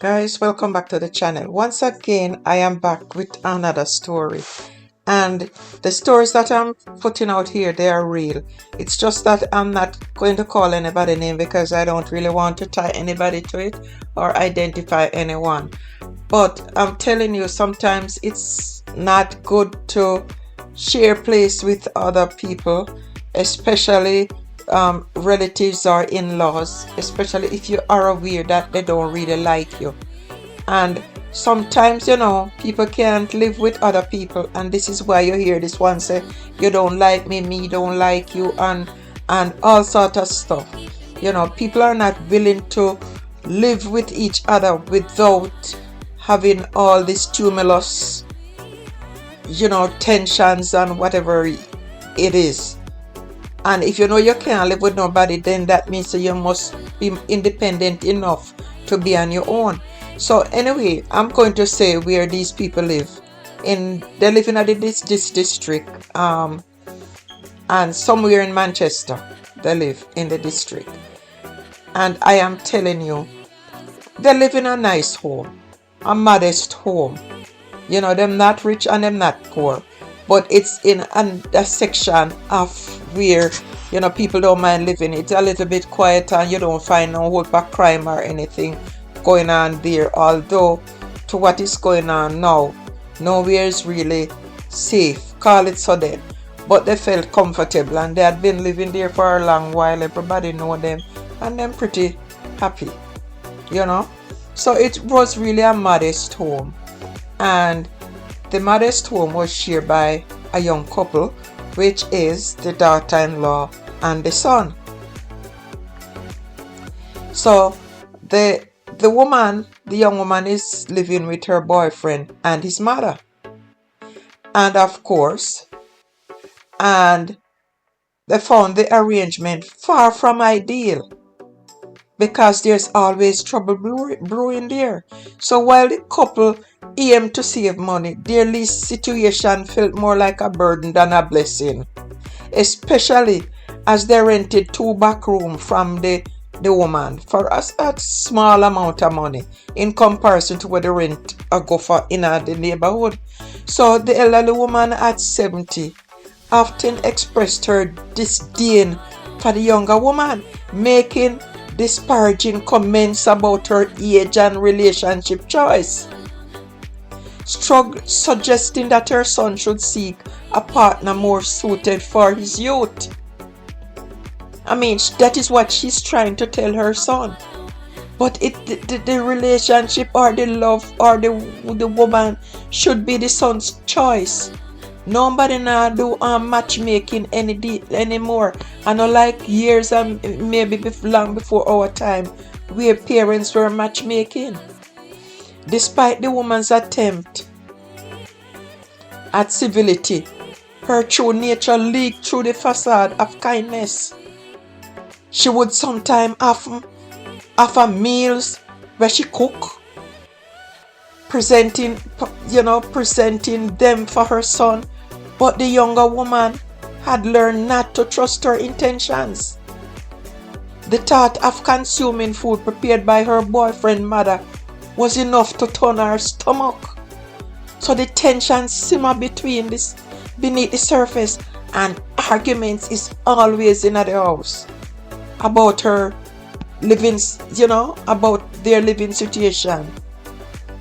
Guys, welcome back to the channel. Once again, I am back with another story. And the stories that I'm putting out here, they are real. It's just that I'm not going to call anybody name because I don't really want to tie anybody to it or identify anyone. But I'm telling you, sometimes it's not good to share place with other people, especially relatives or in-laws, especially if you are aware that they don't really like you. And sometimes, people can't live with other people, and this is why you hear this one say, you don't like me don't like you, and all sort of stuff. People are not willing to live with each other without having all this tumulus, tensions and whatever it is. And if you know you can't live with nobody, then that means that you must be independent enough to be on your own. So anyway, I'm going to say where these people live. They live in this district, and somewhere in Manchester. They live in the district. And I am telling you, they live in a nice home, a modest home. Them not rich and them not poor. But it's in a section of where, people don't mind living. It's a little bit quieter and you don't find no whole pack crime or anything going on there. Although, to what is going on now, nowhere is really safe. Call it so then. But they felt comfortable and they had been living there for a long while. Everybody know them and they're pretty happy, So it was really a modest home. And the modest home was shared by a young couple, which is the daughter-in-law and the son. So the young woman is living with her boyfriend and his mother. And of course, and they found the arrangement far from ideal, because there's always trouble brewing there. So while the couple aimed to save money, their lease situation felt more like a burden than a blessing, especially as they rented 2 back rooms from the woman for a small amount of money in comparison to what the rent go for in the neighborhood. So the elderly woman at 70 often expressed her disdain for the younger woman, making disparaging comments about her age and relationship choice, suggesting that her son should seek a partner more suited for his youth. I mean, that is what she's trying to tell her son. But the relationship or the love or the woman should be the son's choice. Nobody now do matchmaking anymore. I know, like years and maybe long before our time, where parents were matchmaking. Despite the woman's attempt at civility, her true nature leaked through the facade of kindness. She would sometimes offer meals where she cook, presenting them for her son. But the younger woman had learned not to trust her intentions. The thought of consuming food prepared by her boyfriend's mother was enough to turn her stomach. So the tension simmer beneath the surface, and arguments is always in the house about her living, about their living situation.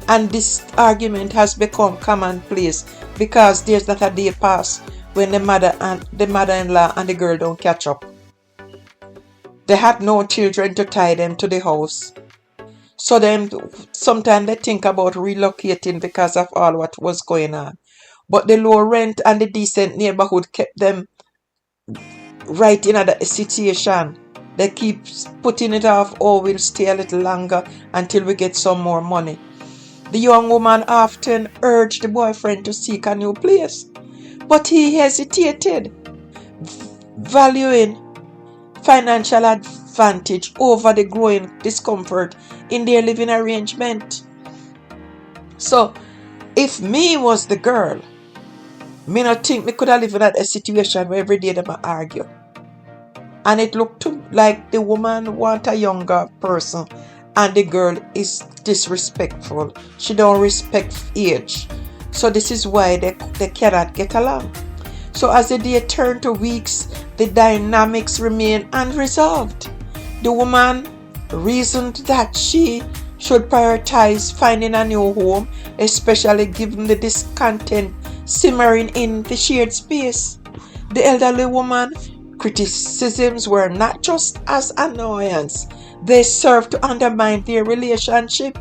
And this argument has become commonplace because there's not a day pass when the mother-in-law and the girl don't catch up. They had no children to tie them to the house. So then sometimes they think about relocating because of all what was going on. But the low rent and the decent neighborhood kept them right in a situation. They keep putting it off, we'll stay a little longer until we get some more money. The young woman often urged the boyfriend to seek a new place, but he hesitated, valuing financial advantage over the growing discomfort in their living arrangement. So, if me was the girl, me not think me could have lived in a situation where every day them argue. And it looked like the woman want a younger person and the girl is disrespectful. She don't respect age. So this is why they cannot get along. So as the day turned to weeks, the dynamics remain unresolved. The woman reasoned that she should prioritize finding a new home, especially given the discontent simmering in the shared space. The elderly woman criticisms were not just as annoyance, they served to undermine their relationship,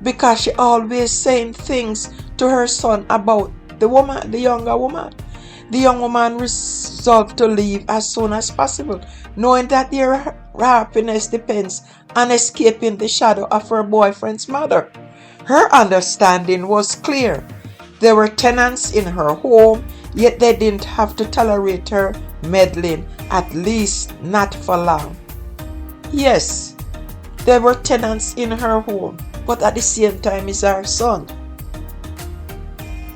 because she always saying things to her son about the younger woman. The young woman resolved to leave as soon as possible, knowing that their happiness depends on escaping the shadow of her boyfriend's mother. Her understanding was clear. There were tenants in her home, yet they didn't have to tolerate her meddling, at least not for long. Yes, there were tenants in her home, but at the same time is our son.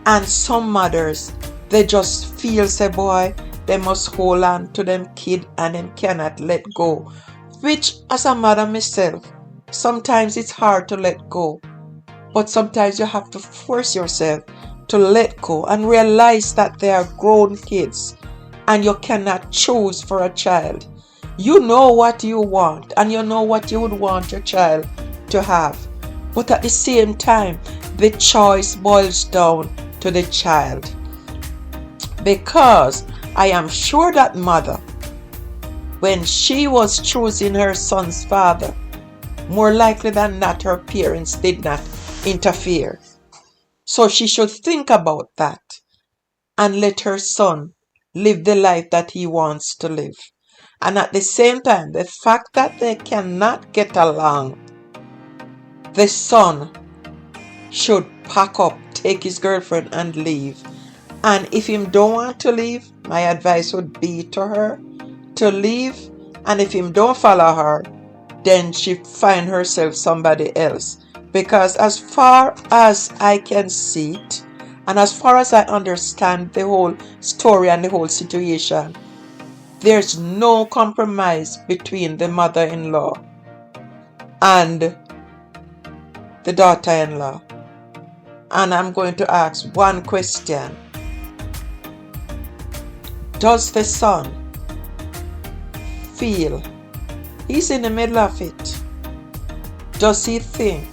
And some mothers, they just feel say boy, they must hold on to them kid and them cannot let go. Which as a mother myself, sometimes it's hard to let go. But sometimes you have to force yourself to let go and realize that they are grown kids and you cannot choose for a child. You know what you want and you know what you would want your child to have. But at the same time, the choice boils down to the child. Because I am sure that mother, when she was choosing her son's father, more likely than not her parents did not interfere. So she should think about that and let her son live the life that he wants to live. And at the same time, the fact that they cannot get along, the son should pack up, take his girlfriend and leave. And if him don't want to leave, my advice would be to her to leave. And if him don't follow her, then she find herself somebody else. Because as far as I can see it, and as far as I understand the whole story and the whole situation, there's no compromise between the mother-in-law and the daughter-in-law. And I'm going to ask one question. Does the son feel he's in the middle of it? Does he think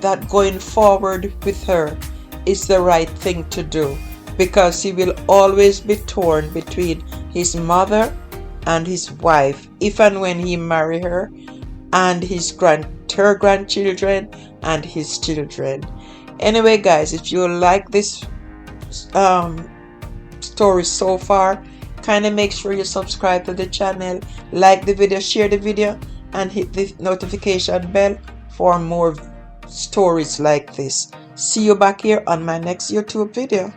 that going forward with her is the right thing to do? Because he will always be torn between his mother and his wife if and when he marry her, and her grandchildren and his children. Anyway guys, if you like this story so far, kind of make sure you subscribe to the channel, like the video, share the video, and hit the notification bell for more stories like this. See you back here on my next YouTube video.